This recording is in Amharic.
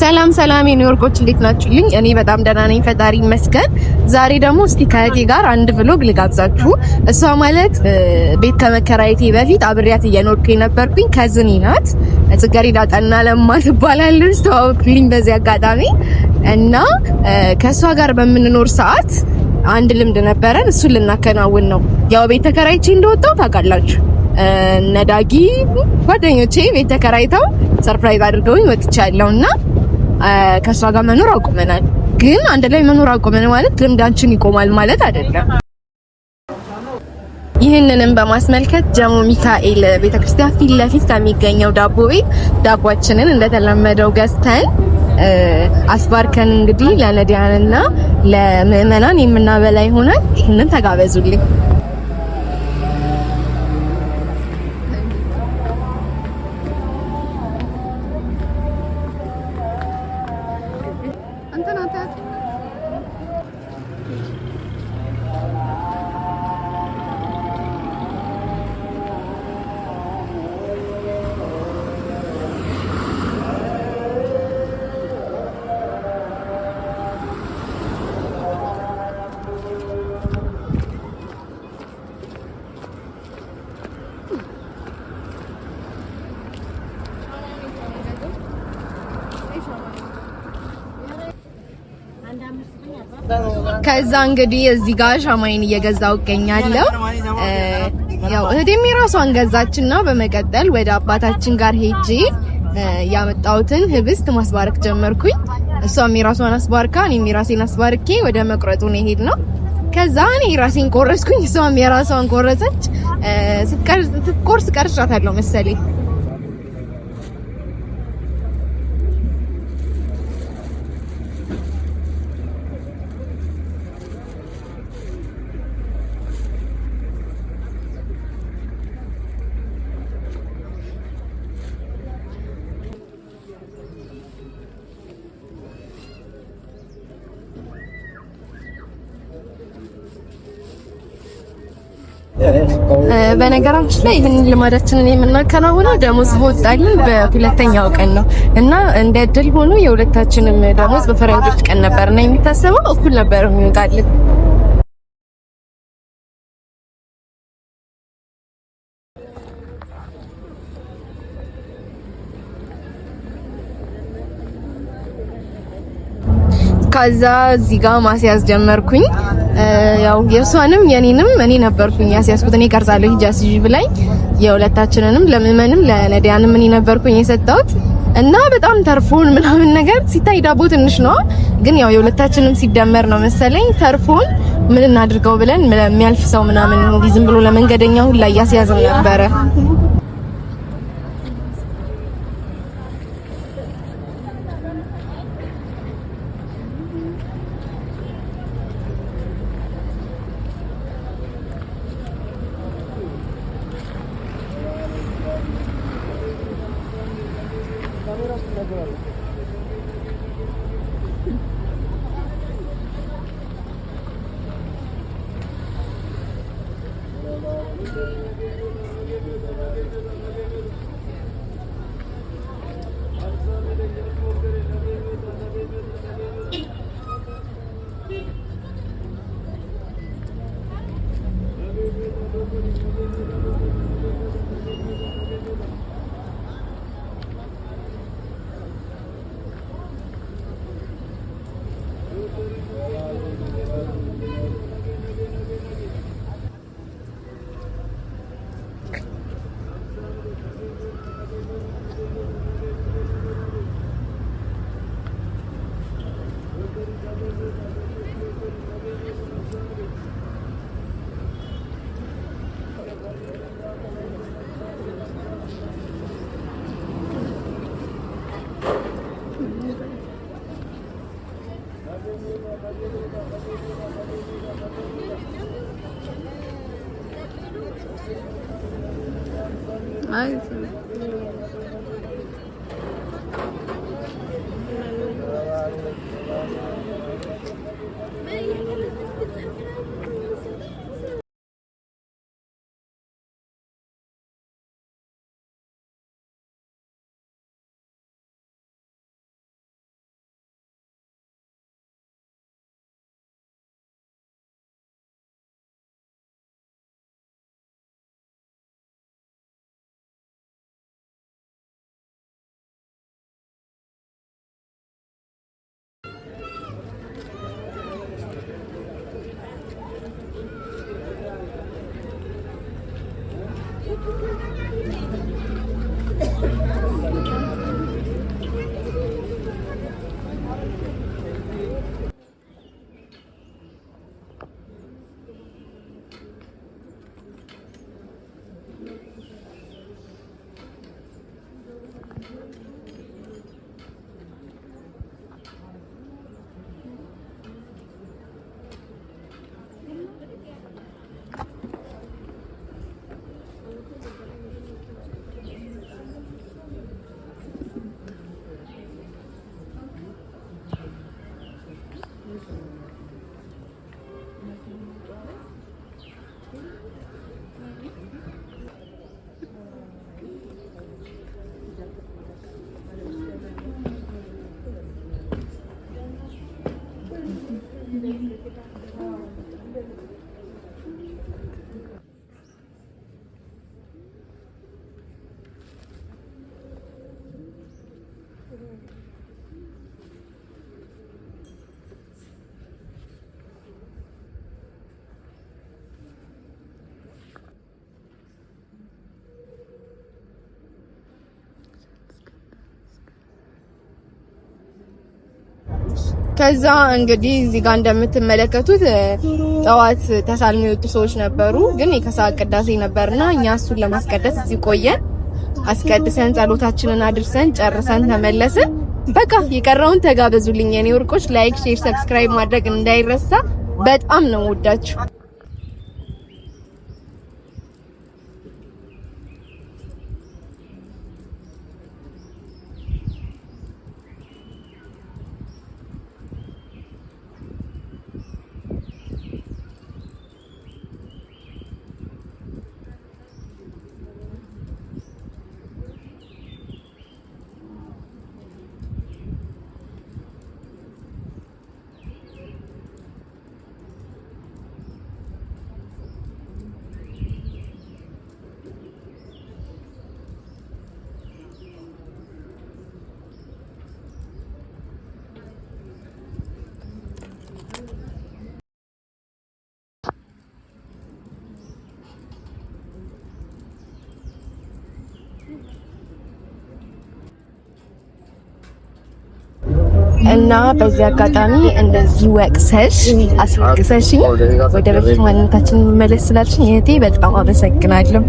ሰላም ሰላም የኒውዮርኮች እንዴት ናችሁልኝ? እኔ በጣም ደህና ነኝ፣ ፈጣሪ ይመስገን። ዛሬ ደግሞ እስቲ ከእህቴ ጋር አንድ ብሎግ ልጋብዛችሁ። እሷ ማለት ቤት ከመከራየቴ በፊት አብሬያት እየኖርኩ የነበርኩኝ ከዝኔ ናት። ጽጌረዳ ጠና ለማ ትባላለች። ተዋወቅልኝ በዚህ አጋጣሚ እና ከሷ ጋር በምንኖር ሰዓት አንድ ልምድ ነበረን። እሱን ልናከናውን ነው። ያው ቤት ተከራይቼ እንደወጣው ታውቃላችሁ። ነዳጊ ጓደኞቼ ቤት ተከራይተው ሰርፕራይዝ አድርገውኝ ወጥቻለሁና ከሷ ጋር መኖር አቁመናል። ግን አንድ ላይ መኖር አቁመን ማለት ልምዳችን ይቆማል ማለት አይደለም። ይህንንም በማስመልከት ጀሞ ሚካኤል ቤተክርስቲያን ፊት ለፊት ከሚገኘው ዳቦ ቤት ዳቦአችንን እንደተለመደው ገዝተን አስባርከን እንግዲህ ለነዲያንና ለምዕመናን የምናበላ ይሆናል። ይህንን ተጋበዙልኝ። ከዛ እንግዲህ እዚህ ጋር ሻማይን እየገዛው እገኛለሁ። ያው እህቴም የራሷን ገዛችና በመቀጠል ወደ አባታችን ጋር ሄጄ ያመጣሁትን ህብስት ማስባረክ ጀመርኩኝ። እሷም የራሷን አስባርካ እኔም የራሴን አስባርኬ ወደ መቁረጡ ነው የሄድነው። ከዛ እኔ የራሴን ቆረስኩኝ፣ እሷም የራሷን ቆረሰች። ስትቆርስ ቀርጫታለሁ መሰለኝ። በነገራችን ላይ ይሄን ልማዳችንን የምናከናውነው ደሞዝ በወጣልን በሁለተኛው ቀን ነው እና እንደ እድል ሆኖ የሁለታችንም ደሞዝ በፈረንጆች ቀን ነበርና የሚታሰበው እኩል ነበር የሚወጣልን። ከዛ እዚህ ጋር ማስያዝ ጀመርኩኝ። ያው የሷንም የኔንም እኔ ነበርኩኝ ያስያዝኩት። እኔ ቀርጻለሁ ሂጃስ ብላኝ የሁለታችንንም ለምመንም ለነዲያንም እኔ ነበርኩኝ የሰጠሁት እና በጣም ተርፎን ምናምን ነገር ሲታይ ዳቦ ትንሽ ነው፣ ግን ያው የሁለታችንም ሲደመር ነው መሰለኝ ተርፎን ምን እናድርገው ብለን የሚያልፍ ሰው ምናምን ዝም ብሎ ለመንገደኛ ሁላ ያስያዝን ነበረ። Ay, ከዛ እንግዲህ እዚህ ጋር እንደምትመለከቱት ጠዋት ተሳልመው የወጡ ሰዎች ነበሩ፣ ግን የከሰዓት ቅዳሴ ነበርና እኛ እሱን ለማስቀደስ እዚህ ቆየን። አስቀድሰን ጸሎታችንን አድርሰን ጨርሰን ተመለስን። በቃ የቀረውን ተጋበዙልኝ የኔ ወርቆች። ላይክ፣ ሼር፣ ሰብስክራይብ ማድረግ እንዳይረሳ። በጣም ነው ወዳችሁ። እና በዚህ አጋጣሚ እንደዚህ ወቅሰሽ አስወቅሰሽኝ ወደ በፊት ማንነታችን መመለስ ስላልሽኝ እህቴ በጣም አመሰግናለሁ።